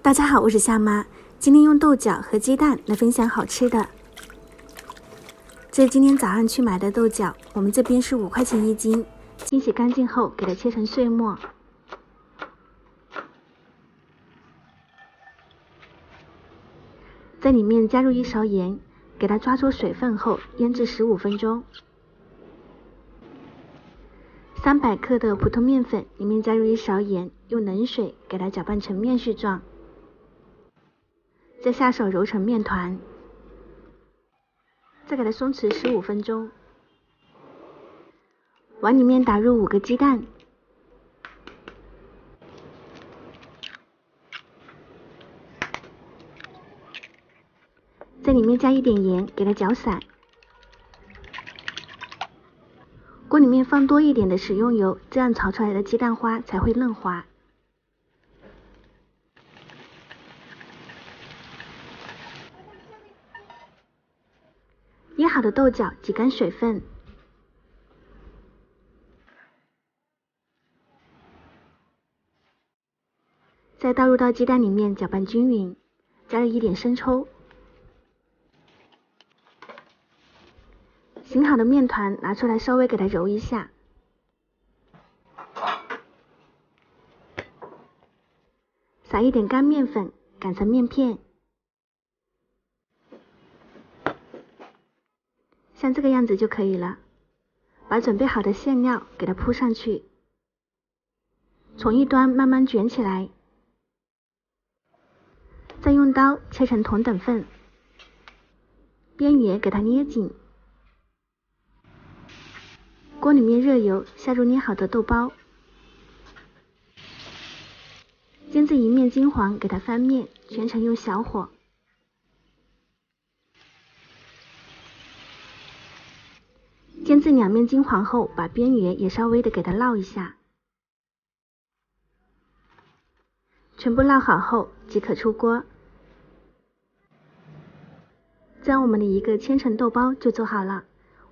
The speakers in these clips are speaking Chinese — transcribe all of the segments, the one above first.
大家好，我是夏妈，今天用豆角和鸡蛋来分享好吃的。这是今天早上去买的豆角，我们这边是5块钱1斤，清洗干净后给它切成碎末，在里面加入1勺盐，给它抓出水分后腌制15分钟。300克的普通面粉，里面加入1勺盐，用冷水给它搅拌成面絮状，再下手揉成面团，再给它松弛15分钟。往里面打入5个鸡蛋，在里面加一点盐，给它搅散。锅里面放多一点的食用油，这样炒出来的鸡蛋花才会嫩滑。腌好的豆角挤干水分，再倒入到鸡蛋里面搅拌均匀，加入一点生抽。醒好的面团拿出来稍微给它揉一下，撒一点干面粉擀成面片，像这个样子就可以了。把准备好的馅料给它铺上去，从一端慢慢卷起来，再用刀切成同等份，边缘给它捏紧。锅里面热油，下入捏好的豆包，煎至一面金黄，给它翻面，全程用小火。煎至2面金黄后，把边缘也稍微的给它烙一下。全部烙好后即可出锅。这样我们的一个千层豆包就做好了，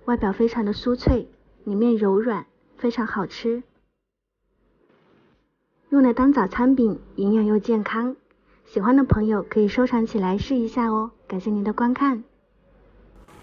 外表非常的酥脆，里面柔软，非常好吃。用来当早餐饼，营养又健康。喜欢的朋友可以收藏起来试一下哦。感谢您的观看。